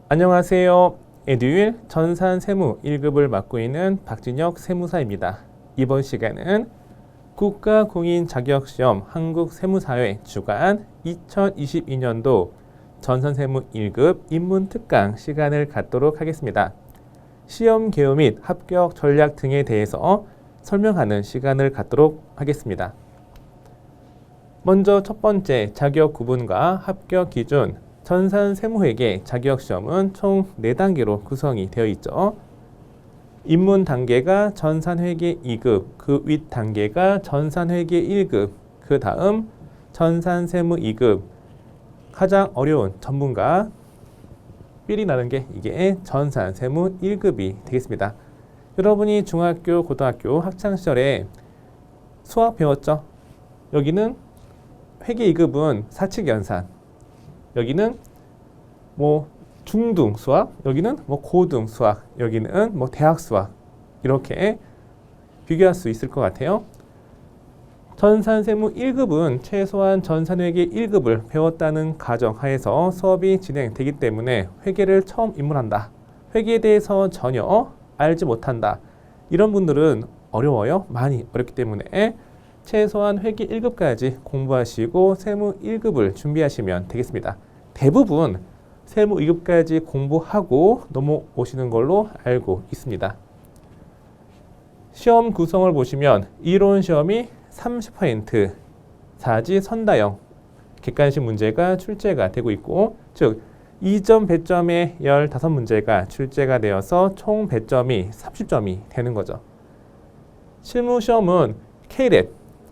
안녕하세요. 에듀윌 전산세무 1급을 맡고 있는 박진혁 세무사입니다. 이번 시간은 국가공인자격시험 한국세무사회 주간 2022년도 전산세무 1급 입문특강 시간을 갖도록 하겠습니다. 시험 개요 및 합격 전략 등에 대해서 설명하는 시간을 갖도록 하겠습니다. 먼저 첫 번째 자격 구분과 합격 기준. 전산세무회계 자격시험은 총 4단계로 구성이 되어 있죠. 입문 단계가 전산회계 2급, 그 윗 단계가 전산회계 1급, 그 다음 전산세무 2급, 가장 어려운 전문가 삘이 나는 게 이게 전산세무 1급이 되겠습니다. 여러분이 중학교, 고등학교 학창시절에 수학 배웠죠? 여기는 회계 2급은 사칙연산, 여기는 중등 수학, 여기는 고등 수학, 여기는 대학 수학, 이렇게 비교할 수 있을 것 같아요. 전산세무 1급은 최소한 전산회계 1급을 배웠다는 가정하에서 수업이 진행되기 때문에 회계를 처음 입문한다, 회계에 대해서 전혀 알지 못한다, 이런 분들은 어려워요. 많이 어렵기 때문에 최소한 회계 1급까지 공부하시고 세무 1급을 준비하시면 되겠습니다. 대부분 세무 2급까지 공부하고 넘어오시는 걸로 알고 있습니다. 시험 구성을 보시면 이론 시험이 30%, 사지선다형, 객관식 문제가 출제가 되고 있고, 즉 2점 배점에 15문제가 출제가 되어서 총 배점이 30점이 되는 거죠. 실무시험은 K랩,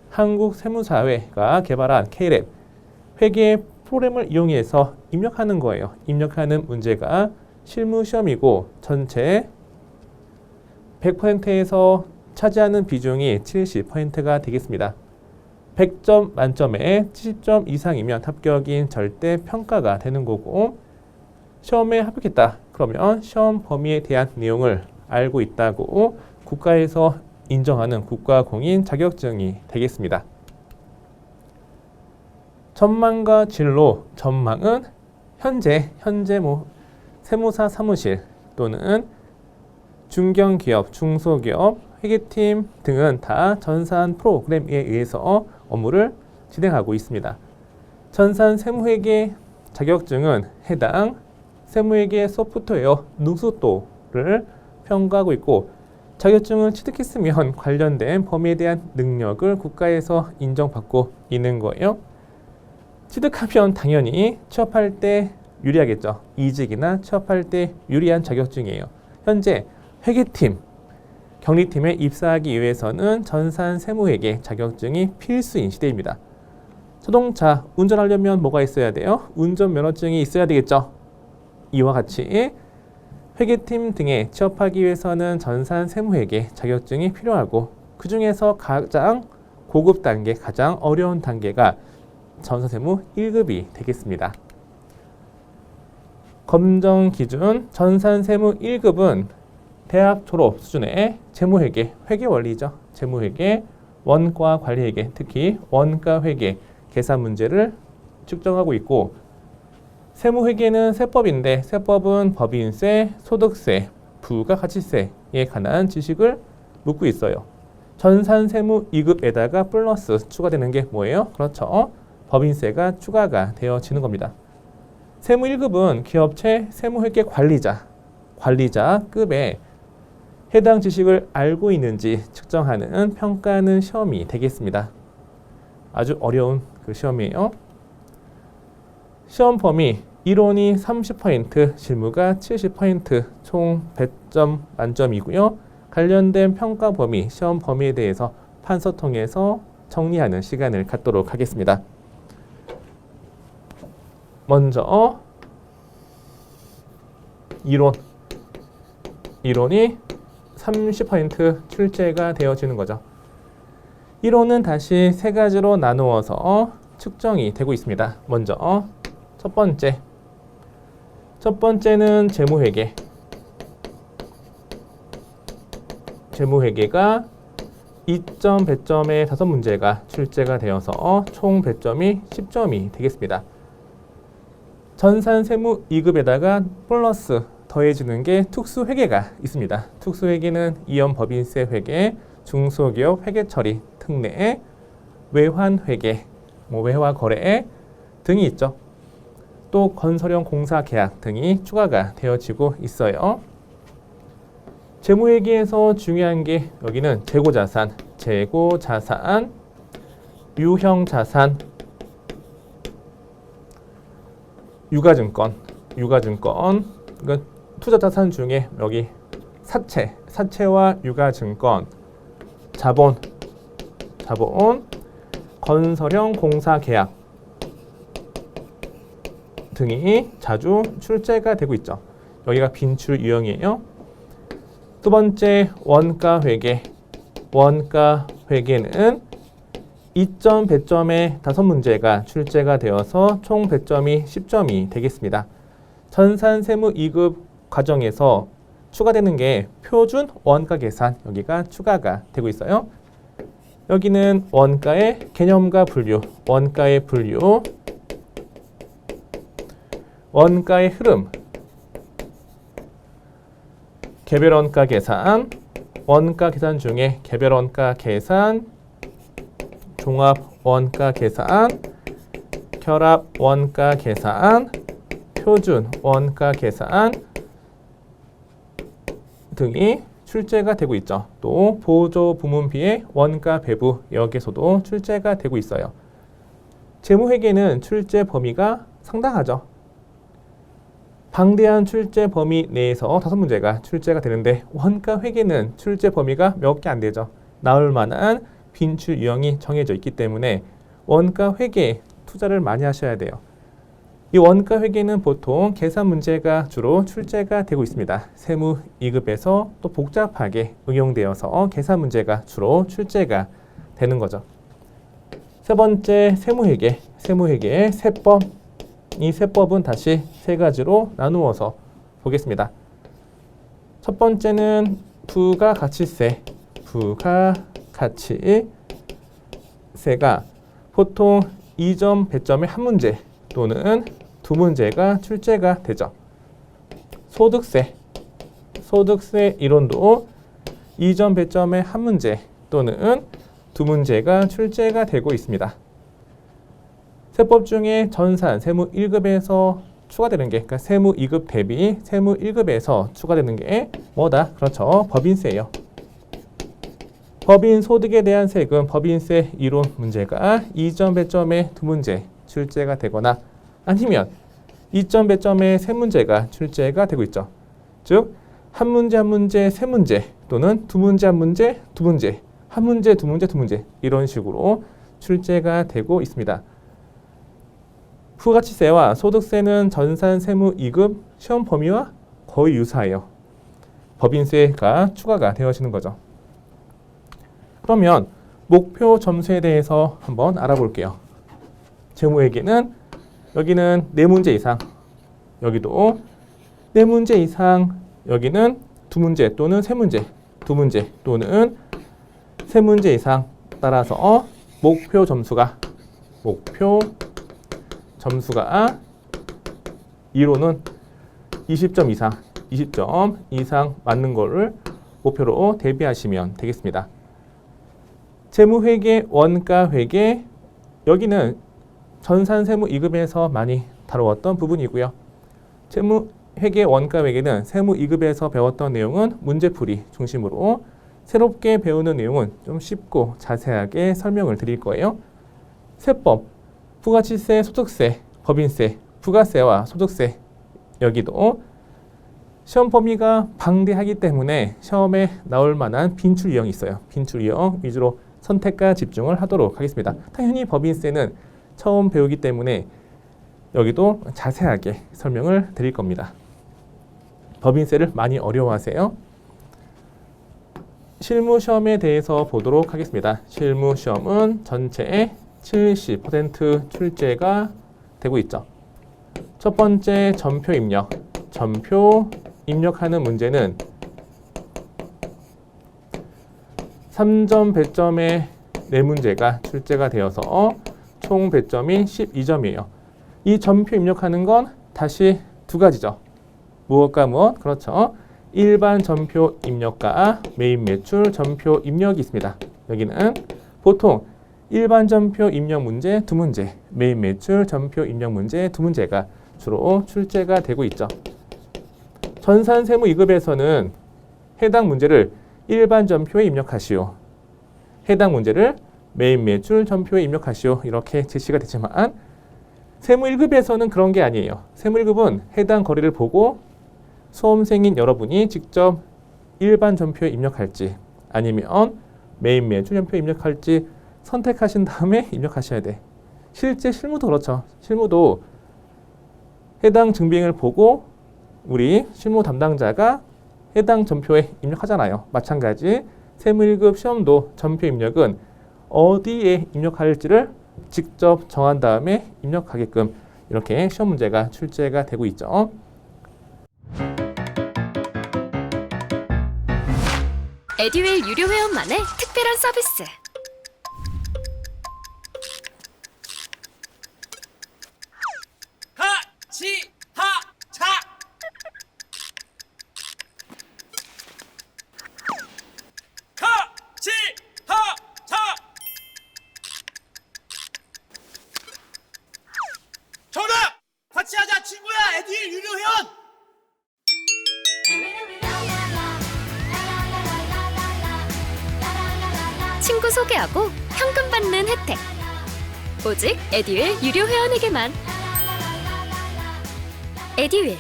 한국세무사회가 개발한 K랩, 회계 프로그램을 이용해서 입력하는 거예요. 입력하는 문제가 실무시험이고 전체 100%에서 차지하는 비중이 70%가 되겠습니다. 100점 만점에 70점 이상이면 합격인 절대 평가가 되는 거고, 시험에 합격했다 그러면 시험 범위에 대한 내용을 알고 있다고 국가에서 인정하는 국가공인 자격증이 되겠습니다. 전망과 진로. 전망은 현재 세무사 사무실 또는 중견기업, 중소기업, 회계팀 등은 다 전산 프로그램에 의해서 업무를 진행하고 있습니다. 전산 세무회계 자격증은 해당 세무회계 소프트웨어 능숙도를 평가하고 있고, 자격증을 취득했으면 관련된 범위에 대한 능력을 국가에서 인정받고 있는 거예요. 취득하면 당연히 취업할 때 유리하겠죠. 이직이나 취업할 때 유리한 자격증이에요. 현재 회계팀, 경리팀에 입사하기 위해서는 전산세무회계 자격증이 필수인 시대입니다. 자동차 운전하려면 뭐가 있어야 돼요? 운전면허증이 있어야 되겠죠. 이와 같이 회계팀 등에 취업하기 위해서는 전산세무회계 자격증이 필요하고, 그 중에서 가장 고급 단계, 가장 어려운 단계가 전산세무 1급이 되겠습니다. 검정 기준. 전산세무 1급은 대학 졸업 수준의 재무회계, 회계원리죠. 재무회계, 원가 관리회계, 특히 원가회계, 계산 문제를 측정하고 있고, 세무회계는 세법인데 세법은 법인세, 소득세, 부가가치세에 관한 지식을 묻고 있어요. 전산세무 2급에다가 플러스 추가되는 게 뭐예요? 그렇죠. 법인세가 추가가 되어지는 겁니다. 세무 1급은 기업체 세무회계 관리자급에 해당 지식을 알고 있는지 측정하는 평가하는 시험이 되겠습니다. 아주 어려운 그 시험이에요. 시험 범위 이론이 30%, 실무가 70%, 총 100점 만점이고요. 관련된 평가 범위, 시험 범위에 대해서 판서 통해서 정리하는 시간을 갖도록 하겠습니다. 먼저 이론이 30% 출제가 되어지는 거죠. 이론은 다시 3가지로 나누어서 측정이 되고 있습니다. 먼저 첫 번째는 재무회계. 재무회계가 2점 배점에 5문제가 출제가 되어서 총 배점이 10점이 되겠습니다. 전산세무 2급에다가 플러스 더해지는 게 특수회계가 있습니다. 특수회계는 이연법인세 회계, 중소기업 회계처리, 특례, 외환회계, 외화거래 등이 있죠. 또 건설형 공사계약 등이 추가가 되어지고 있어요. 재무회계에서 중요한 게 여기는 재고자산, 유형자산, 유가증권, 그러니까 투자자산 중에 여기 사채와 유가증권, 자본, 건설형 공사계약 등이 자주 출제가 되고 있죠. 여기가 빈출 유형이에요. 두 번째 원가회계. 원가회계는 이점 배점의 5문제가 출제가 되어서 총 배점이 10점이 되겠습니다. 전산세무 2급 과정에서 추가되는 게 표준 원가 계산, 여기가 추가가 되고 있어요. 여기는 원가의 개념과 분류, 원가의 분류, 원가의 흐름, 개별원가 계산, 원가 계산 중에 개별원가 계산, 종합원가 계산, 결합원가 계산, 표준원가 계산 등이 출제가 되고 있죠. 또 보조부문비의 원가 배부 여기에서도 출제가 되고 있어요. 재무회계는 출제 범위가 상당하죠. 방대한 출제 범위 내에서 5문제가 출제가 되는데 원가회계는 출제 범위가 몇 개 안 되죠. 나올 만한 빈출 유형이 정해져 있기 때문에 원가회계 투자를 많이 하셔야 돼요. 이 원가회계는 보통 계산 문제가 주로 출제가 되고 있습니다. 세무 2급에서 또 복잡하게 응용되어서 계산 문제가 주로 출제가 되는 거죠. 세 번째 세무회계의 세법. 이 세법은 다시 세 가지로 나누어서 보겠습니다. 첫 번째는 부가가치세. 부가가치세가 보통 2점 배점의 1문제 또는 2문제가 출제가 되죠. 소득세 이론도 2점 배점의 1문제 또는 2문제가 출제가 되고 있습니다. 세법 중에 전산 세무 1급에서 추가되는 게, 그러니까 세무 2급 대비 세무 1급에서 추가되는 게 뭐다? 그렇죠. 법인세예요. 법인 소득에 대한 세금, 법인세 이론 문제가 2점 배점의 2문제 출제가 되거나 아니면 2점 배점의 3문제가 출제가 되고 있죠. 즉, 한 문제 3문제 또는 2문제 1문제 2문제, 한 문제 2문제 2문제 이런 식으로 출제가 되고 있습니다. 부가가치세와 소득세는 전산세무 2급 시험 범위와 거의 유사해요. 법인세가 추가가 되어지는 거죠. 그러면 목표 점수에 대해서 한번 알아볼게요. 재무회계는 여기는 4문제 이상, 여기도 4문제 이상, 여기는 2문제 또는 3문제, 2문제 또는 3문제 이상 따라서 목표 점수가 이론은 20점 이상 맞는 거를 목표로 대비하시면 되겠습니다. 재무회계, 원가회계 여기는 전산세무 2급에서 많이 다루었던 부분이고요. 재무회계, 원가회계는 세무 2급에서 배웠던 내용은 문제풀이 중심으로 새롭게 배우는 내용은 좀 쉽고 자세하게 설명을 드릴 거예요. 세법, 부가가치세, 소득세, 법인세, 부가세와 소득세 여기도 시험 범위가 방대하기 때문에 시험에 나올 만한 빈출 유형이 있어요. 빈출 유형 위주로 선택과 집중을 하도록 하겠습니다. 당연히 법인세는 처음 배우기 때문에 여기도 자세하게 설명을 드릴 겁니다. 법인세를 많이 어려워하세요. 실무시험에 대해서 보도록 하겠습니다. 실무시험은 전체의 70% 출제가 되고 있죠. 첫 번째 전표 입력하는 문제는 3점 배점의 4문제가 출제가 되어서 총 배점이 12점이에요. 이 전표 입력하는 건 다시 두 가지죠. 무엇과 무엇? 그렇죠. 일반 전표 입력과 메인 매출 전표 입력이 있습니다. 여기는 보통 일반 전표 입력 문제 두 문제, 메인 매출 전표 입력 문제 두 문제가 주로 출제가 되고 있죠. 전산 세무 2급에서는 해당 문제를 일반 전표에 입력하시오. 해당 문제를 메인 매출 전표에 입력하시오. 이렇게 제시가 되지만 세무 1급에서는 그런 게 아니에요. 세무 1급은 해당 거리를 보고 수험생인 여러분이 직접 일반 전표에 입력할지 아니면 메인 매출 전표에 입력할지 선택하신 다음에 입력하셔야 돼. 실제 실무도 그렇죠. 실무도 해당 증빙을 보고 우리 실무 담당자가 해당 전표에 입력하잖아요. 마찬가지 세무 1급 시험도 전표 입력은 어디에 입력할지를 직접 정한 다음에 입력하게끔 이렇게 시험 문제가 출제가 되고 있죠. 에듀윌 유료 회원만의 특별한 서비스. 하치하차 하치하차 정답! 같이 하자 친구야 에듀윌 유료 회원! 친구 소개하고 현금 받는 혜택. 오직 에듀윌 유료 회원에게만. 에듀윌.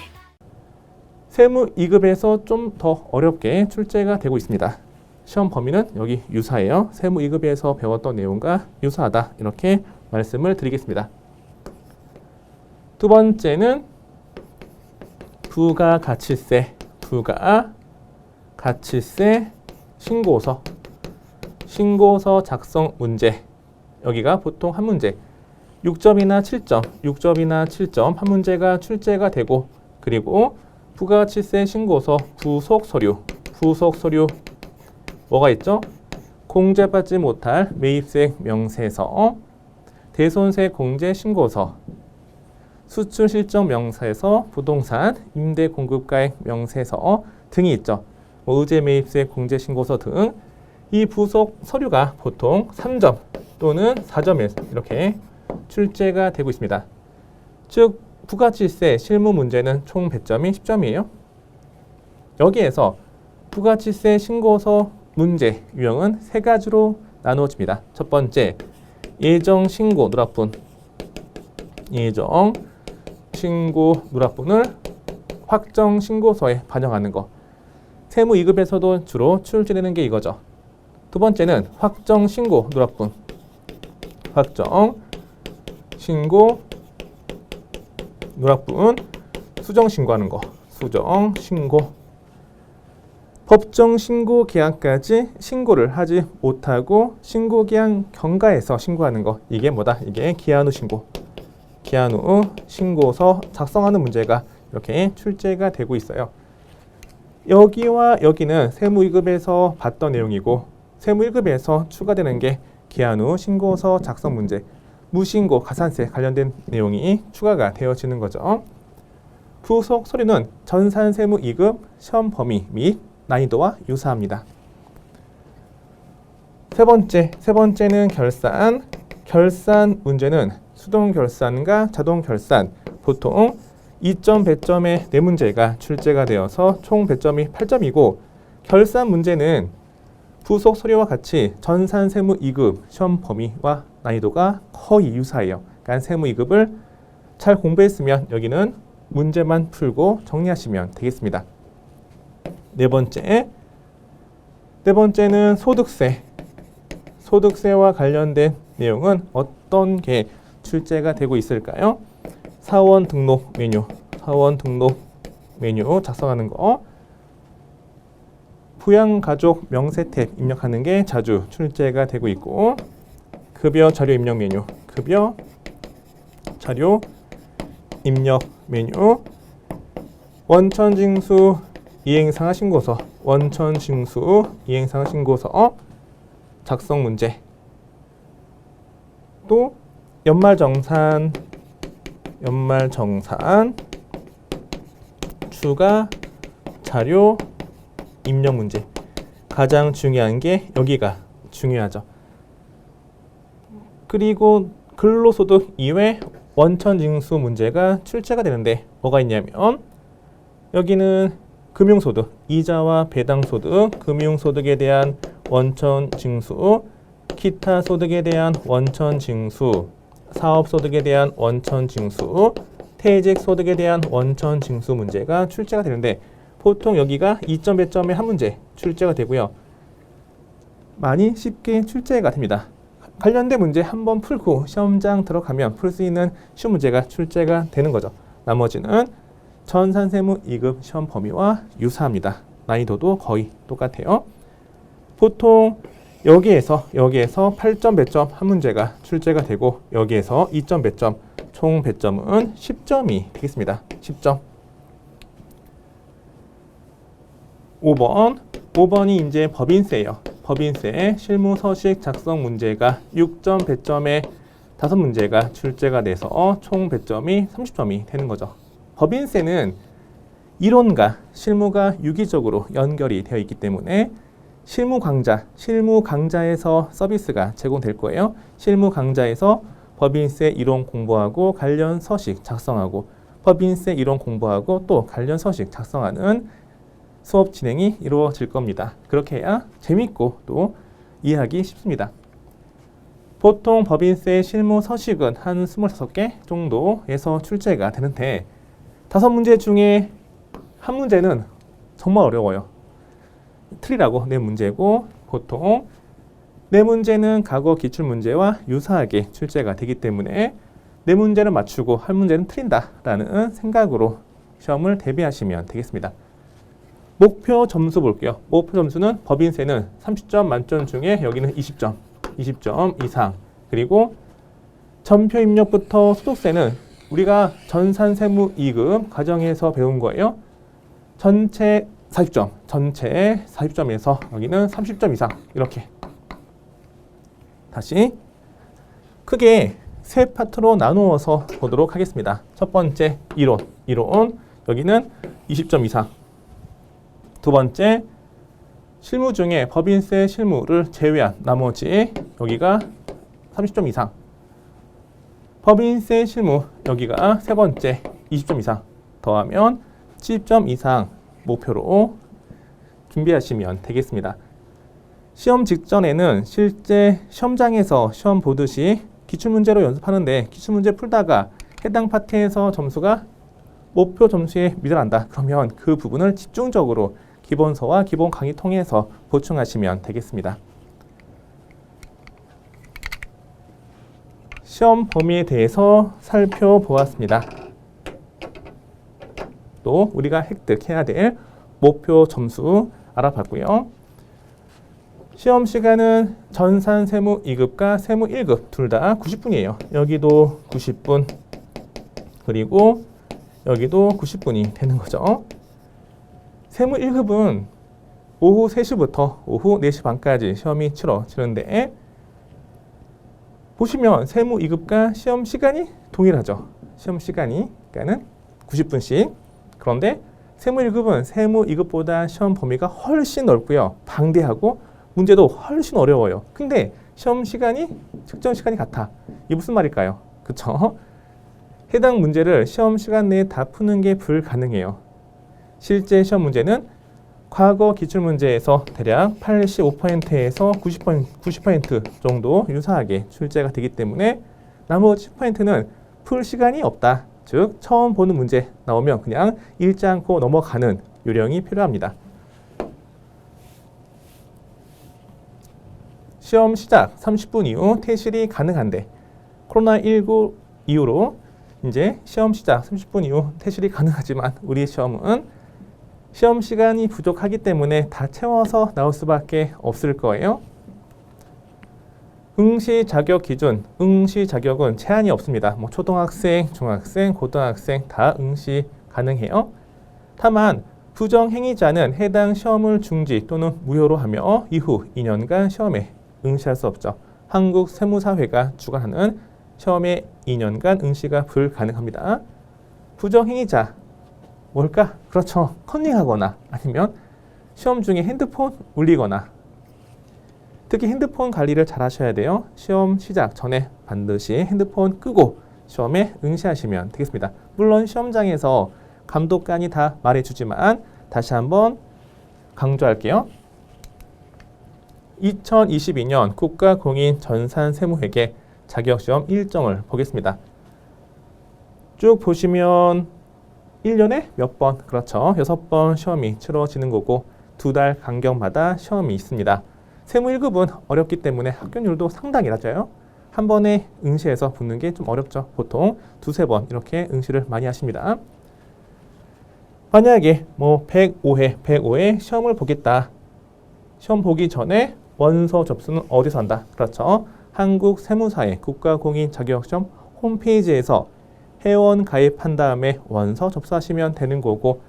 세무 2급에서 좀 더 어렵게 출제가 되고 있습니다. 시험 범위는 여기 유사해요. 세무 2급에서 배웠던 내용과 유사하다. 이렇게 말씀을 드리겠습니다. 두 번째는 부가가치세 신고서 작성 문제. 여기가 보통 한 문제 6점이나 7점 한 문제가 출제가 되고, 그리고 부가가치세 신고서 부속 서류 뭐가 있죠? 공제받지 못할 매입세 명세서, 대손세 공제 신고서, 수출 실적 명세서, 부동산 임대 공급가액 명세서 등이 있죠. 의제 매입세 공제 신고서 등 이 부속 서류가 보통 3점 또는 4점에서 이렇게 출제가 되고 있습니다. 즉 부가가치세 실무 문제는 총 배점이 10점이에요. 여기에서 부가가치세 신고서 문제 유형은 세 가지로 나누어집니다. 첫 번째, 예정 신고 누락분. 예정 신고 누락분을 확정 신고서에 반영하는 거. 세무 2급에서도 주로 출제되는 게 이거죠. 두 번째는 확정 신고 누락분. 확정 신고 누락분 수정 신고하는 거. 수정 신고. 법정 신고 기한까지 신고를 하지 못하고 신고 기한 경과에서 신고하는 거. 이게 뭐다? 이게 기한 후 신고. 기한 후 신고서 작성하는 문제가 이렇게 출제가 되고 있어요. 여기와 여기는 세무 2급에서 봤던 내용이고, 세무 1급에서 추가되는 게 기한 후 신고서 작성 문제, 무신고 가산세 관련된 내용이 추가가 되어지는 거죠. 부속 서류는 전산 세무 2급 시험 범위 및 난이도와 유사합니다. 세 번째는 결산 문제는 수동 결산과 자동 결산, 보통 2점 배점의 4문제가 출제가 되어서 총 배점이 8점이고, 결산 문제는 부속 서류와 같이 전산 세무 2급 시험 범위와 난이도가 거의 유사해요. 그러니까 세무 2급을 잘 공부했으면 여기는 문제만 풀고 정리하시면 되겠습니다. 네 번째는 소득세. 소득세와 관련된 내용은 어떤 게 출제가 되고 있을까요? 사원 등록 메뉴 작성하는 거. 부양가족 명세 탭 입력하는 게 자주 출제가 되고 있고, 급여 자료 입력 메뉴, 급여 자료 입력 메뉴, 원천징수 이행상하 신고서, 작성 문제, 또 연말정산 추가 자료 입력 문제. 가장 중요한 게 여기가 중요하죠. 그리고 근로소득 이외 원천징수 문제가 출제가 되는데 뭐가 있냐면 여기는 금융소득, 이자와 배당소득, 금융소득에 대한 원천징수, 기타 소득에 대한 원천징수, 사업소득에 대한 원천징수, 퇴직소득에 대한 원천징수 문제가 출제가 되는데 보통 여기가 2점, 배점에 한 문제 출제가 되고요. 많이 쉽게 출제가 됩니다. 관련된 문제 한번 풀고 시험장 들어가면 풀 수 있는 쉬운 문제가 출제가 되는 거죠. 나머지는 전산세무 2급 시험 범위와 유사합니다. 난이도도 거의 똑같아요. 보통 여기에서 8점 배점 한 문제가 출제가 되고 여기에서 2점 배점 총 배점은 10점이 되겠습니다. 10점. 5번이 이제 법인세예요. 법인세 실무 서식 작성 문제가 6점 배점에 5문제가 출제가 돼서 총 배점이 30점이 되는 거죠. 법인세는 이론과 실무가 유기적으로 연결이 되어 있기 때문에 실무 강좌에서 서비스가 제공될 거예요. 실무 강좌에서 법인세 이론 공부하고 관련 서식 작성하고 법인세 이론 공부하고 또 관련 서식 작성하는 수업 진행이 이루어질 겁니다. 그렇게 해야 재밌고 또 이해하기 쉽습니다. 보통 법인세 실무 서식은 한 25개 정도에서 출제가 되는데 5문제 중에 한 문제는 정말 어려워요. 틀리라고 내 문제고 보통 네 문제는 과거 기출문제와 유사하게 출제가 되기 때문에 네 문제는 맞추고 한 문제는 틀린다라는 생각으로 시험을 대비하시면 되겠습니다. 목표 점수 볼게요. 목표 점수는 법인세는 30점 만점 중에 여기는 20점 이상. 그리고 전표 입력부터 소득세는 우리가 전산세무 2급 과정에서 배운 거예요. 전체 40점에서 여기는 30점 이상 이렇게. 다시 크게 세 파트로 나누어서 보도록 하겠습니다. 첫 번째 이론 여기는 20점 이상. 두 번째 실무 중에 법인세 실무를 제외한 나머지 여기가 30점 이상. 법인세 실무 여기가 세 번째 20점 이상 더하면 70점 이상 목표로 준비하시면 되겠습니다. 시험 직전에는 실제 시험장에서 시험 보듯이 기출문제로 연습하는데 기출문제 풀다가 해당 파트에서 점수가 목표 점수에 미달한다. 그러면 그 부분을 집중적으로 기본서와 기본 강의 통해서 보충하시면 되겠습니다. 시험 범위에 대해서 살펴보았습니다. 또 우리가 획득해야 될 목표 점수 알아봤고요. 시험 시간은 전산세무 2급과 세무 1급 둘 다 90분이에요. 여기도 90분 그리고 여기도 90분이 되는 거죠. 세무 1급은 오후 3시부터 오후 4시 반까지 시험이 치러지는데 보시면 세무 2급과 시험 시간이 동일하죠. 시험 시간이 그러니까는 90분씩. 그런데 세무 1급은 세무 2급보다 시험 범위가 훨씬 넓고요. 방대하고 문제도 훨씬 어려워요. 근데 시험 시간이 측정 시간이 같아. 이게 무슨 말일까요? 그쵸? 해당 문제를 시험 시간 내에 다 푸는 게 불가능해요. 실제 시험 문제는 과거 기출문제에서 대략 85%에서 90% 정도 유사하게 출제가 되기 때문에 나머지 10%는 풀 시간이 없다. 즉 처음 보는 문제 나오면 그냥 읽지 않고 넘어가는 요령이 필요합니다. 시험 시작 30분 이후 퇴실이 가능한데 코로나19 이후로 이제 시험 시작 30분 이후 퇴실이 가능하지만 우리 시험은 시험 시간이 부족하기 때문에 다 채워서 나올 수밖에 없을 거예요. 응시 자격 기준, 응시 자격은 제한이 없습니다. 뭐 초등학생, 중학생, 고등학생 다 응시 가능해요. 다만 부정행위자는 해당 시험을 중지 또는 무효로 하며 이후 2년간 시험에 응시할 수 없죠. 한국세무사회가 주관하는 시험에 2년간 응시가 불가능합니다. 부정행위자 뭘까? 그렇죠. 컨닝하거나 아니면 시험 중에 핸드폰 울리거나, 특히 핸드폰 관리를 잘 하셔야 돼요. 시험 시작 전에 반드시 핸드폰 끄고 시험에 응시하시면 되겠습니다. 물론 시험장에서 감독관이 다 말해주지만 다시 한번 강조할게요. 2022년 국가공인전산세무회계 자격시험 일정을 보겠습니다. 쭉 보시면 1년에 몇 번, 그렇죠. 6번 시험이 치러지는 거고 2달 간격마다 시험이 있습니다. 세무 1급은 어렵기 때문에 합격률도 상당히 낮아요. 한 번에 응시해서 붙는 게 좀 어렵죠. 보통 2~3번 이렇게 응시를 많이 하십니다. 만약에 뭐 105회 시험을 보겠다. 시험 보기 전에 원서 접수는 어디서 한다? 그렇죠. 한국세무사의 국가공인자격시험 홈페이지에서 회원 가입한 다음에 원서 접수하시면 되는 거고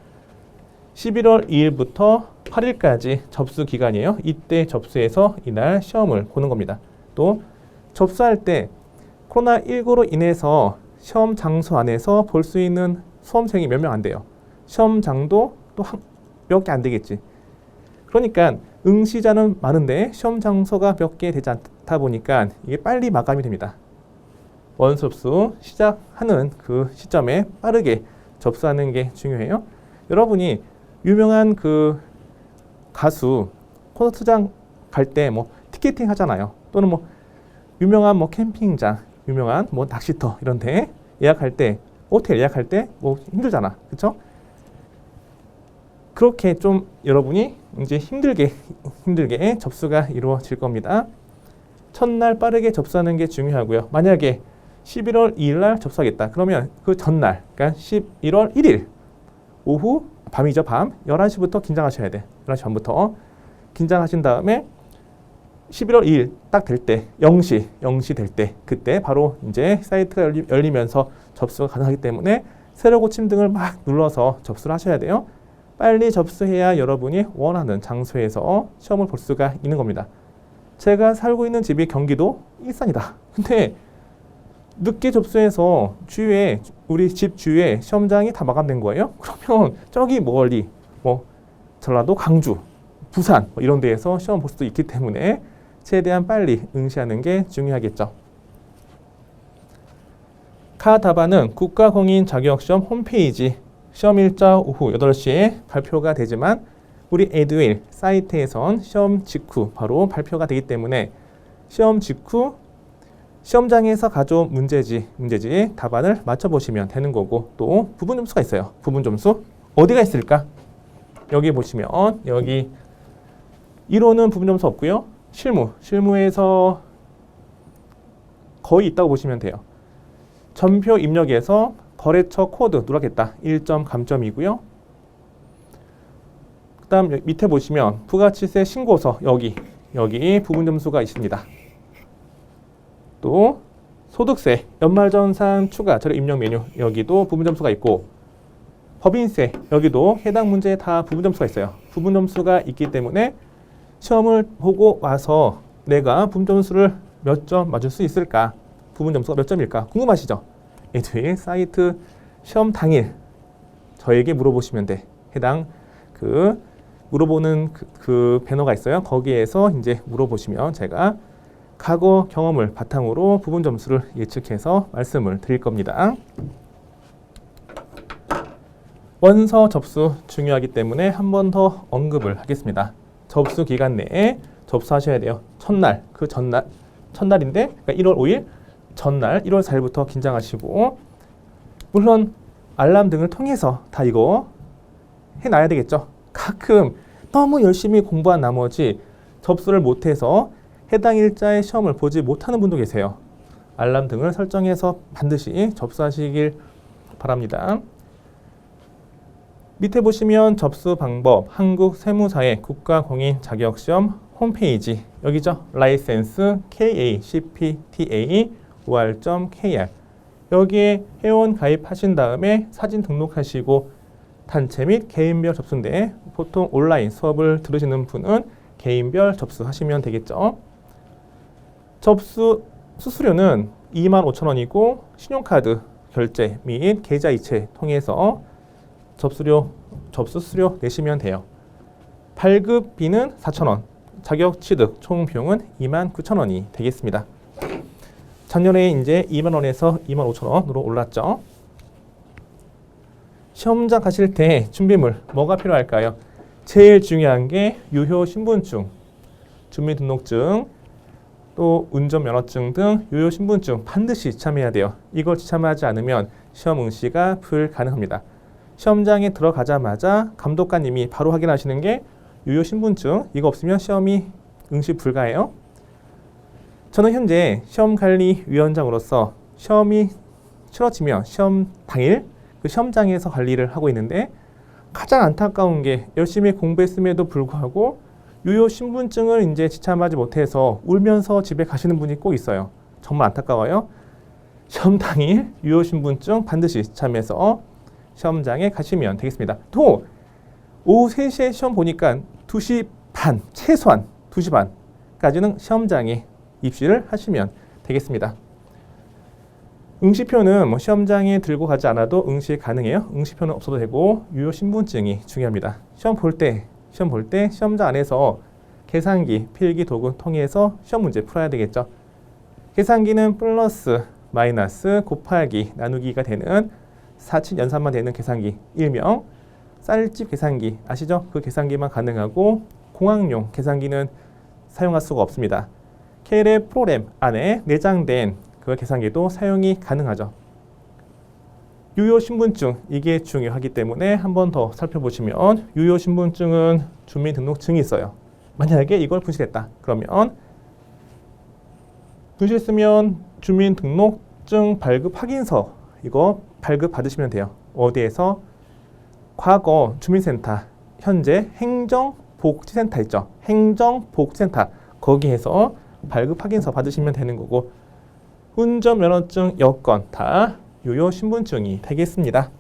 11월 2일부터 8일까지 접수 기간이에요. 이때 접수해서 이날 시험을 보는 겁니다. 또 접수할 때 코로나19로 인해서 시험 장소 안에서 볼 수 있는 수험생이 몇 명 안 돼요. 시험장도 또 몇 개 안 되겠지. 그러니까 응시자는 많은데 시험 장소가 몇 개 되지 않다 보니까 이게 빨리 마감이 됩니다. 원서 접수 시작하는 그 시점에 빠르게 접수하는 게 중요해요. 여러분이 유명한 그 가수 콘서트장 갈 때 뭐 티켓팅 하잖아요. 또는 뭐 유명한 뭐 캠핑장, 유명한 뭐 낚시터 이런 데 예약할 때, 호텔 예약할 때 뭐 힘들잖아. 그렇죠? 그렇게 좀 여러분이 이제 힘들게 접수가 이루어질 겁니다. 첫날 빠르게 접수하는 게 중요하고요. 만약에 11월 2일 날 접수하겠다. 그러면 그 전날, 그러니까 11월 1일 오후, 밤이죠, 밤. 11시부터 긴장하셔야 돼. 11시 반부터. 긴장하신 다음에 11월 2일 딱 될 때, 0시 될 때, 그때 바로 이제 사이트가 열리면서 접수가 가능하기 때문에 세로 고침 등을 막 눌러서 접수를 하셔야 돼요. 빨리 접수해야 여러분이 원하는 장소에서 시험을 볼 수가 있는 겁니다. 제가 살고 있는 집이 경기도 일산이다. 근데 늦게 접수해서 주위에, 우리 집 주위에 시험장이 다 마감된 거예요. 그러면 저기 멀리 뭐 전라도, 광주, 부산 뭐 이런 데에서 시험 볼 수도 있기 때문에 최대한 빨리 응시하는 게 중요하겠죠. 가 답안은 국가공인자격시험 홈페이지 시험일자 오후 8시에 발표가 되지만 우리 에듀윌 사이트에선 시험 직후 바로 발표가 되기 때문에 시험 직후 시험장에서 가져온 문제지에 답안을 맞춰보시면 되는 거고, 또 부분 점수가 있어요. 부분 점수 어디가 있을까? 여기 보시면 여기 1호는 부분 점수 없고요. 실무에서 거의 있다고 보시면 돼요. 전표 입력에서 거래처 코드 누락했다. 1점 감점이고요. 그 다음 밑에 보시면 부가치세 신고서 여기 부분 점수가 있습니다. 또 소득세, 연말정산 추가 자료 입력 메뉴 여기도 부분 점수가 있고, 법인세 여기도 해당 문제에 다 부분 점수가 있어요. 부분 점수가 있기 때문에 시험을 보고 와서 내가 부분 점수를 몇 점 맞을 수 있을까? 부분 점수가 몇 점일까? 궁금하시죠? 에듀윌 사이트 시험 당일 저에게 물어보시면 돼. 해당 그 물어보는 그 배너가 있어요. 거기에서 이제 물어보시면 제가 과거 경험을 바탕으로 부분 점수를 예측해서 말씀을 드릴 겁니다. 원서 접수 중요하기 때문에 한 번 더 언급을 하겠습니다. 접수 기간 내에 접수하셔야 돼요. 첫날인데 그러니까 1월 5일 전날 1월 4일부터 긴장하시고, 물론 알람 등을 통해서 다 이거 해놔야 되겠죠. 가끔 너무 열심히 공부한 나머지 접수를 못해서 해당 일자의 시험을 보지 못하는 분도 계세요. 알람 등을 설정해서 반드시 접수하시길 바랍니다. 밑에 보시면 접수 방법, 한국세무사의 국가공인자격시험 홈페이지 여기죠. 라이센스 KACPTA.or.kr 여기에 회원 가입하신 다음에 사진 등록하시고 단체 및 개인별 접수인데 보통 온라인 수업을 들으시는 분은 개인별 접수하시면 되겠죠. 접수 수수료는 25,000원이고 신용카드 결제 및 계좌이체 통해서 접수수료 내시면 돼요. 발급비는 4,000원, 자격 취득 총 비용은 29,000원이 되겠습니다. 작년에 이제 2만 원에서 25,000원으로 올랐죠. 시험장 가실 때 준비물 뭐가 필요할까요? 제일 중요한 게 유효 신분증, 주민등록증, 또 운전면허증 등 유효 신분증 반드시 지참해야 돼요. 이걸 지참하지 않으면 시험 응시가 불가능합니다. 시험장에 들어가자마자 감독관님이 바로 확인하시는 게 유효 신분증, 이거 없으면 시험이 응시 불가해요. 저는 현재 시험관리위원장으로서 시험이 치러지면 시험 당일 그 시험장에서 관리를 하고 있는데 가장 안타까운 게 열심히 공부했음에도 불구하고 유효 신분증을 이제 지참하지 못해서 울면서 집에 가시는 분이 꼭 있어요. 정말 안타까워요. 시험 당일 유효 신분증 반드시 지참해서 시험장에 가시면 되겠습니다. 또 오후 3시에 시험 보니까 2시 반, 최소한 2시 반까지는 시험장에 입시를 하시면 되겠습니다. 응시표는 뭐 시험장에 들고 가지 않아도 응시 가능해요. 응시표는 없어도 되고 유효 신분증이 중요합니다. 시험 볼 때 시험장 안에서 계산기, 필기 도구 통해서 시험 문제 풀어야 되겠죠. 계산기는 플러스, 마이너스, 곱하기, 나누기가 되는 4친 연산만 되는 계산기, 일명 쌀집 계산기 아시죠? 그 계산기만 가능하고 공학용 계산기는 사용할 수가 없습니다. KL의 프로그램 안에 내장된 그 계산기도 사용이 가능하죠. 유효 신분증, 이게 중요하기 때문에 한 번 더 살펴보시면 유효 신분증은 주민등록증이 있어요. 만약에 이걸 분실했다 그러면 분실했으면 주민등록증 발급 확인서 이거 발급 받으시면 돼요. 어디에서? 과거 주민센터, 현재 행정복지센터 있죠. 행정복지센터 거기에서 발급 확인서 받으시면 되는 거고 운전면허증, 여권 다 유효 신분증이 되겠습니다.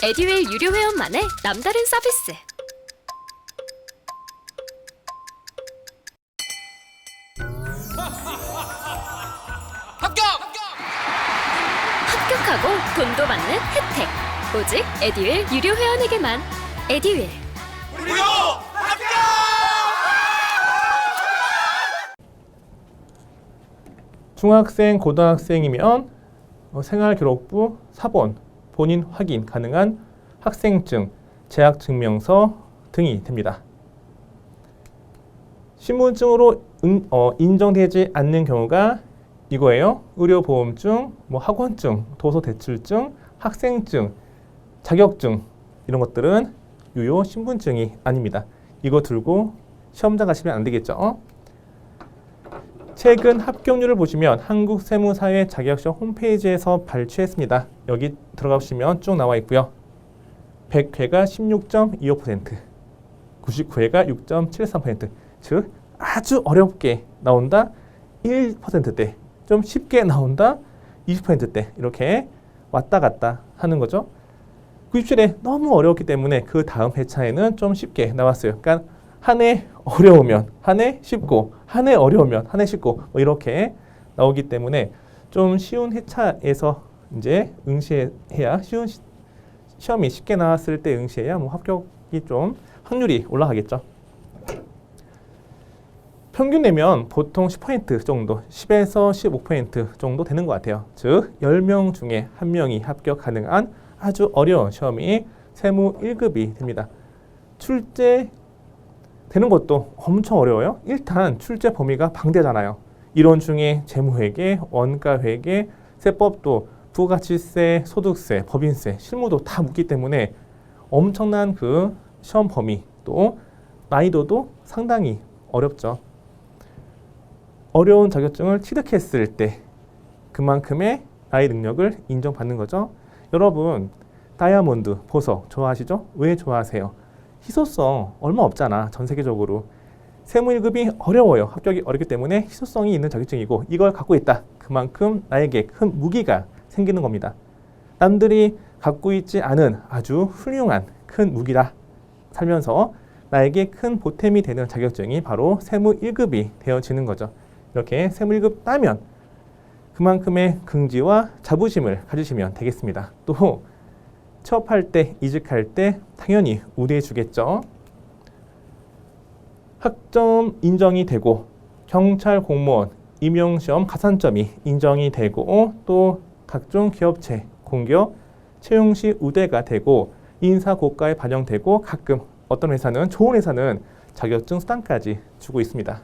에듀윌 유료 회원만의 남다른 서비스. 합격하고 돈도 받는 혜택. 오직 에듀윌 유료 회원에게만. 에듀윌. 무료 합격! 중학생, 고등학생이면 생활기록부, 사본, 본인 확인 가능한 학생증, 재학증명서 등이 됩니다. 신분증으로 인정되지 않는 경우가 이거예요. 의료보험증, 학원증, 도서대출증, 학생증, 자격증 이런 것들은 유효 신분증이 아닙니다. 이거 들고 시험장 가시면 안 되겠죠. 최근 합격률을 보시면 한국세무사회 자격시험 홈페이지에서 발췌했습니다. 여기 들어가시면 쭉 나와 있고요. 100회가 16.25%, 99회가 6.73%, 즉 아주 어렵게 나온다 1%대, 좀 쉽게 나온다 20%대 이렇게 왔다 갔다 하는 거죠. 97회 너무 어려웠기 때문에 그 다음 회차에는 좀 쉽게 나왔어요. 그러니까 한 해 어려우면 한 해 쉽고 한 해 어려우면 한 해 쉽고 이렇게 나오기 때문에 좀 쉬운 회차에서 이제 응시해야 쉬운 시험이 쉽게 나왔을 때 응시해야 합격이 좀 확률이 올라가겠죠. 평균 내면 보통 10% 정도, 10에서 15% 정도 되는 것 같아요. 즉 10명 중에 1명이 합격 가능한 아주 어려운 시험이 세무 1급이 됩니다. 출제 되는 것도 엄청 어려워요. 일단 출제 범위가 방대하잖아요. 이론 중에 재무회계, 원가회계, 세법도 부가가치세, 소득세, 법인세, 실무도 다 묻기 때문에 엄청난 그 시험 범위 또 난이도도 상당히 어렵죠. 어려운 자격증을 취득했을 때 그만큼의 나의 능력을 인정받는 거죠. 여러분 다이아몬드, 보석 좋아하시죠? 왜 좋아하세요? 희소성 얼마 없잖아. 전 세계적으로. 세무 1급이 어려워요. 합격이 어렵기 때문에 희소성이 있는 자격증이고 이걸 갖고 있다. 그만큼 나에게 큰 무기가 생기는 겁니다. 남들이 갖고 있지 않은 아주 훌륭한 큰 무기라 살면서 나에게 큰 보탬이 되는 자격증이 바로 세무 1급이 되어지는 거죠. 이렇게 세무 1급 따면 그만큼의 긍지와 자부심을 가지시면 되겠습니다. 또 취업할 때, 이직할 때 당연히 우대해 주겠죠. 학점 인정이 되고 경찰 공무원 임용시험 가산점이 인정이 되고 또 각종 기업체 공기업 채용 시 우대가 되고 인사 고과에 반영되고 가끔 어떤 회사는 좋은 회사는 자격증 수당까지 주고 있습니다.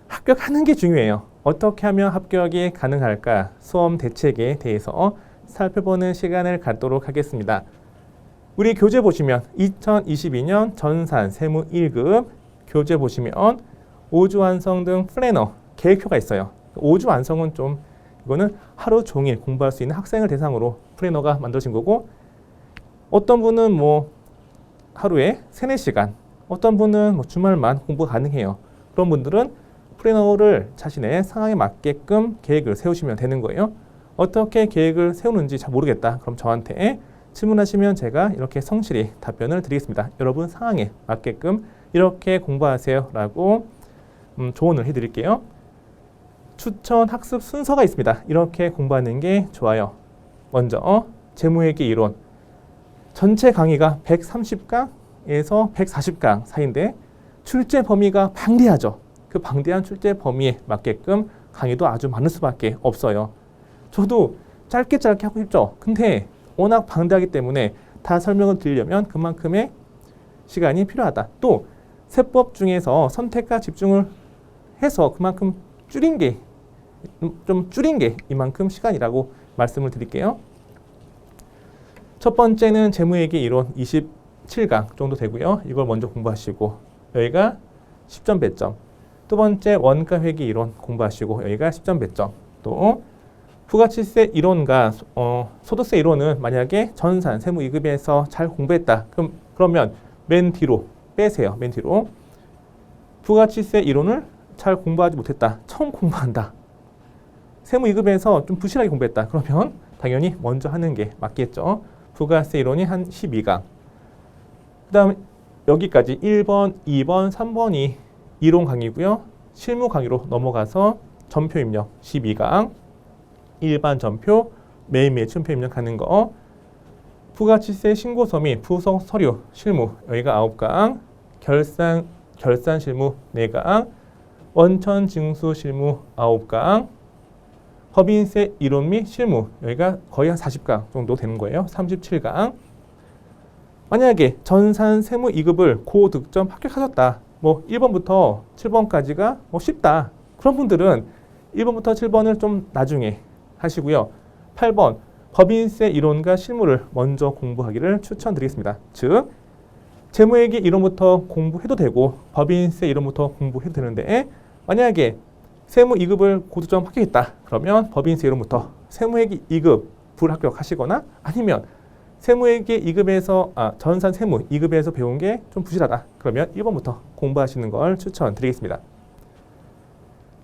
합격하는 게 중요해요. 어떻게 하면 합격이 가능할까? 수험 대책에 대해서 살펴보는 시간을 갖도록 하겠습니다. 우리 교재 보시면 2022년 전산 세무 1급 교재 보시면 5주 완성 등 플래너 계획표가 있어요. 5주 완성은 좀 이거는 하루 종일 공부할 수 있는 학생을 대상으로 플래너가 만들어진 거고 어떤 분은 뭐 하루에 3, 4시간 어떤 분은 뭐 주말만 공부 가능해요. 그런 분들은 플래너를 자신의 상황에 맞게끔 계획을 세우시면 되는 거예요. 어떻게 계획을 세우는지 잘 모르겠다. 그럼 저한테 질문하시면 제가 이렇게 성실히 답변을 드리겠습니다. 여러분 상황에 맞게끔 이렇게 공부하세요 라고 조언을 해드릴게요. 추천 학습 순서가 있습니다. 이렇게 공부하는 게 좋아요. 먼저 재무회계 이론 전체 강의가 130강에서 140강 사이인데 출제 범위가 방대하죠. 그 방대한 출제 범위에 맞게끔 강의도 아주 많을 수밖에 없어요. 저도 짧게 하고 싶죠. 근데 워낙 방대하기 때문에 다 설명을 드리려면 그만큼의 시간이 필요하다. 또 세법 중에서 선택과 집중을 해서 그만큼 줄인 게 이만큼 시간이라고 말씀을 드릴게요. 첫 번째는 재무회계 이론 27강 정도 되고요. 이걸 먼저 공부하시고 여기가 10점 배점. 두 번째 원가회계 이론 공부하시고 여기가 10점 배점. 또 부가치세 이론과 소득세 이론은 만약에 전산 세무 2급에서 잘 공부했다. 그러면 맨 뒤로 빼세요. 맨 뒤로. 부가치세 이론을 잘 공부하지 못했다. 처음 공부한다. 세무 2급에서 좀 부실하게 공부했다. 그러면 당연히 먼저 하는 게 맞겠죠. 부가세 이론이 한 12강. 그 다음 여기까지 1번, 2번, 3번이 이론 강의고요. 실무 강의로 넘어가서 전표 입력 12강. 일반 전표, 매일매일 춘표 입력하는 거. 부가치세 신고서 및 부속 서류 실무 여기가 9강. 결산 실무 4강. 원천 징수 실무 9강. 법인세 이론 및 실무 여기가 거의 한 40강 정도 되는 거예요. 37강. 만약에 전산 세무 2급을 고득점 합격하셨다. 뭐 1번부터 7번까지가 뭐 쉽다. 그런 분들은 1번부터 7번을 좀 나중에 하시고요. 8번 법인세 이론과 실무를 먼저 공부하기를 추천드리겠습니다. 즉 재무회계 이론부터 공부해도 되고 법인세 이론부터 공부해도 되는데 만약에 세무 2급을 고득점 합격했다. 그러면 법인세 이론부터 세무회계 2급 불합격하시거나 아니면 세무회계 2급에서 전산 세무 2급에서 배운 게 좀 부실하다. 그러면 1번부터 공부하시는 걸 추천드리겠습니다.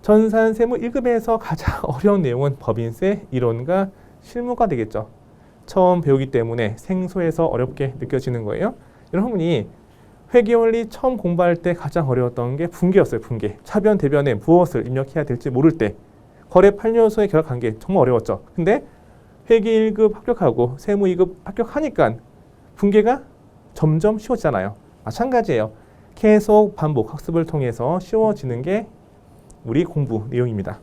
전산 세무 1급에서 가장 어려운 내용은 법인세 이론과 실무가 되겠죠. 처음 배우기 때문에 생소해서 어렵게 느껴지는 거예요. 여러분이 회계원리 처음 공부할 때 가장 어려웠던 게 분계였어요. 분계. 차변, 대변에 무엇을 입력해야 될지 모를 때 거래 판례요소의 결합관계 정말 어려웠죠. 근데 회계 1급 합격하고 세무 2급 합격하니까 분계가 점점 쉬워지잖아요. 마찬가지예요. 계속 반복 학습을 통해서 쉬워지는 게 우리 공부 내용입니다.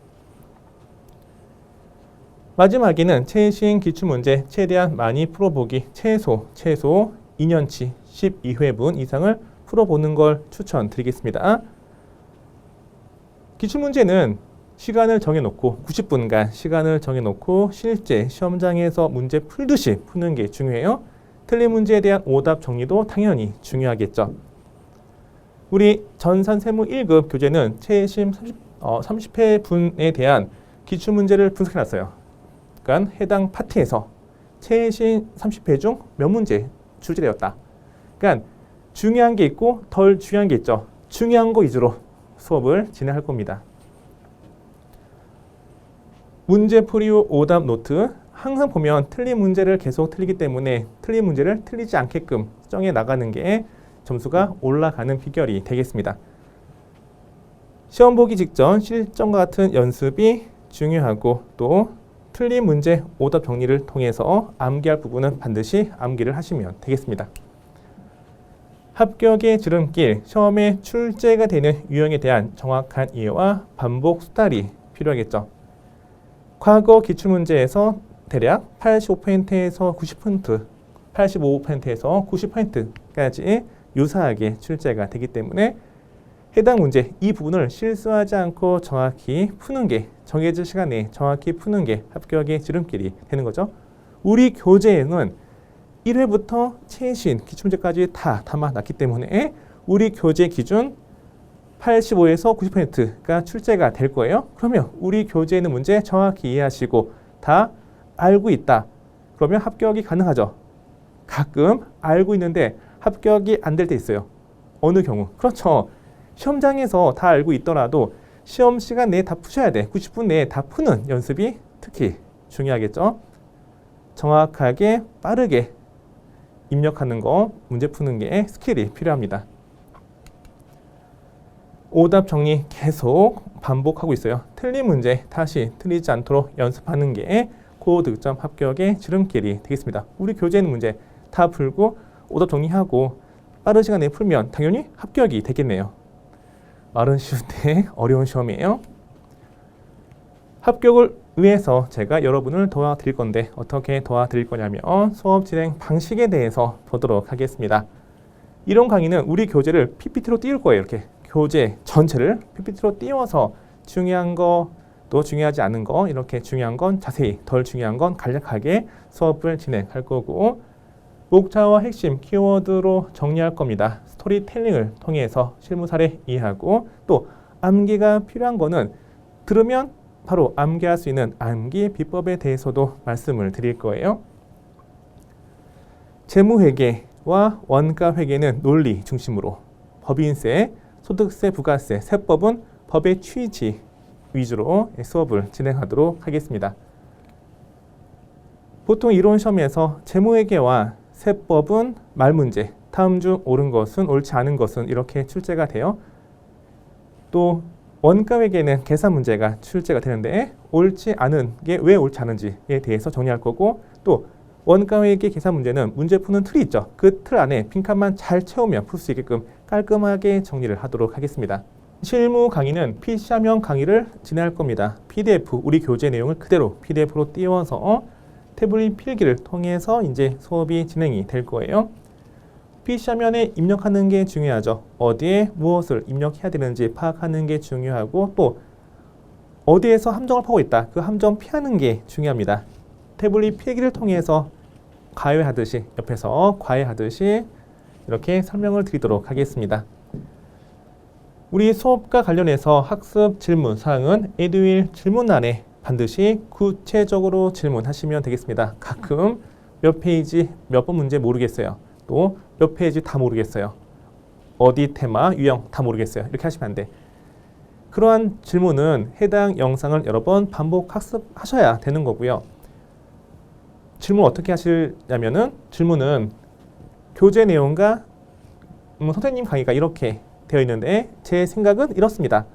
마지막에는 최신 기출문제 최대한 많이 풀어보기 최소 2년치 12회분 이상을 풀어보는 걸 추천드리겠습니다. 기출문제는 시간을 정해놓고 90분간 시간을 정해놓고 실제 시험장에서 문제 풀듯이 푸는 게 중요해요. 틀린 문제에 대한 오답 정리도 당연히 중요하겠죠. 우리 전산 세무 1급 교재는 최신 30회분에 대한 기출문제를 분석해놨어요. 그러니까 해당 파트에서 최신 30회 중 몇 문제 출제되었다. 그러니까 중요한 게 있고 덜 중요한 게 있죠. 중요한 거 위주로 수업을 진행할 겁니다. 문제풀이 후 오답 노트 항상 보면 틀린 문제를 계속 틀리기 때문에 틀린 문제를 틀리지 않게끔 정해 나가는 게 점수가 올라가는 비결이 되겠습니다. 시험 보기 직전 실전과 같은 연습이 중요하고 또 틀린 문제 오답 정리를 통해서 암기할 부분은 반드시 암기를 하시면 되겠습니다. 합격의 지름길, 시험에 출제가 되는 유형에 대한 정확한 이해와 반복 수달이 필요하겠죠. 과거 기출문제에서 대략 85%에서 90%, 85%에서 90%까지 유사하게 출제가 되기 때문에 해당 문제 이 부분을 실수하지 않고 정확히 푸는 게 정해진 시간 내에 정확히 푸는 게 합격의 지름길이 되는 거죠. 우리 교재에는 1회부터 최신 기출문제까지 다 담아놨기 때문에 우리 교재 기준 85에서 90%가 출제가 될 거예요. 그러면 우리 교재에 있는 문제 정확히 이해하시고 다 알고 있다. 그러면 합격이 가능하죠. 가끔 알고 있는데 합격이 안 될 때 있어요. 어느 경우? 그렇죠. 시험장에서 다 알고 있더라도 시험 시간 내에 다 푸셔야 돼. 90분 내에 다 푸는 연습이 특히 중요하겠죠. 정확하게 빠르게 입력하는 거, 문제 푸는 게 스킬이 필요합니다. 오답 정리 계속 반복하고 있어요. 틀린 문제 다시 틀리지 않도록 연습하는 게 고득점 합격의 지름길이 되겠습니다. 우리 교재에 있는 문제 다 풀고 오답 정리하고 빠른 시간 내에 풀면 당연히 합격이 되겠네요. 말은 쉬운데 어려운 시험이에요. 합격을 위해서 제가 여러분을 도와드릴 건데 어떻게 도와드릴 거냐면 수업 진행 방식에 대해서 보도록 하겠습니다. 이런 강의는 우리 교재를 PPT로 띄울 거예요. 이렇게 교재 전체를 PPT로 띄워서 중요한 거 또 중요하지 않은 거 이렇게 중요한 건 자세히 덜 중요한 건 간략하게 수업을 진행할 거고 목차와 핵심 키워드로 정리할 겁니다. 스토리텔링을 통해서 실무 사례 이해하고 또 암기가 필요한 거는 들으면 바로 암기할 수 있는 암기 비법에 대해서도 말씀을 드릴 거예요. 재무회계와 원가회계는 논리 중심으로 법인세, 소득세, 부가세, 세법은 법의 취지 위주로 수업을 진행하도록 하겠습니다. 보통 이론 시험에서 재무회계와 세법은 말문제, 다음 중 옳은 것은 옳지 않은 것은 이렇게 출제가 돼요. 또 원가회계는 계산 문제가 출제가 되는데 옳지 않은 게 왜 옳지 않은지에 대해서 정리할 거고 또 원가회계 계산 문제는 문제 푸는 틀이 있죠. 그 틀 안에 빈칸만 잘 채우면 풀 수 있게끔 깔끔하게 정리를 하도록 하겠습니다. 실무 강의는 PC화면 강의를 진행할 겁니다. PDF, 우리 교재 내용을 그대로 PDF로 띄워서 태블릿 필기를 통해서 이제 수업이 진행이 될 거예요. PC화면에 입력하는 게 중요하죠. 어디에 무엇을 입력해야 되는지 파악하는 게 중요하고 또 어디에서 함정을 파고 있다. 그 함정 피하는 게 중요합니다. 태블릿 필기를 통해서 과외하듯이 옆에서 과외하듯이 이렇게 설명을 드리도록 하겠습니다. 우리 수업과 관련해서 학습 질문 사항은 에듀윌 질문란에 반드시 구체적으로 질문하시면 되겠습니다. 가끔 몇 페이지 몇 번 문제 모르겠어요. 또 몇 페이지 다 모르겠어요. 어디 테마, 유형 다 모르겠어요. 이렇게 하시면 안 돼. 그러한 질문은 해당 영상을 여러 번 반복 학습하셔야 되는 거고요. 질문 어떻게 하시냐면은 질문은 교재 내용과 선생님 강의가 이렇게 되어 있는데 제 생각은 이렇습니다.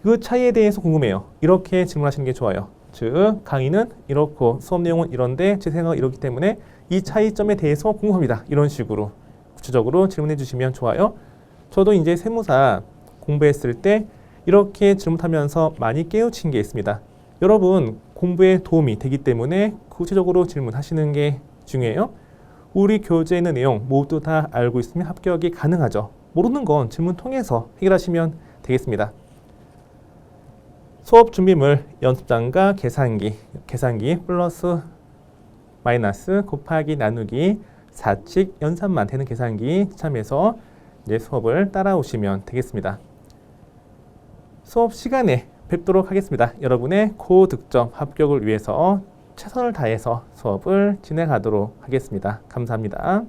그 차이에 대해서 궁금해요. 이렇게 질문하시는 게 좋아요. 즉 강의는 이렇고 수업 내용은 이런데 제 생각은 이렇기 때문에 이 차이점에 대해서 궁금합니다. 이런 식으로 구체적으로 질문해 주시면 좋아요. 저도 이제 세무사 공부했을 때 이렇게 질문하면서 많이 깨우친 게 있습니다. 여러분 공부에 도움이 되기 때문에 구체적으로 질문하시는 게 중요해요. 우리 교재에 있는 내용 모두 다 알고 있으면 합격이 가능하죠. 모르는 건 질문 통해서 해결하시면 되겠습니다. 수업 준비물 연습장과 계산기 플러스 마이너스 곱하기 나누기 사칙 연산만 되는 계산기 참여해서 이제 수업을 따라오시면 되겠습니다. 수업 시간에 뵙도록 하겠습니다. 여러분의 고득점 합격을 위해서 최선을 다해서 수업을 진행하도록 하겠습니다. 감사합니다.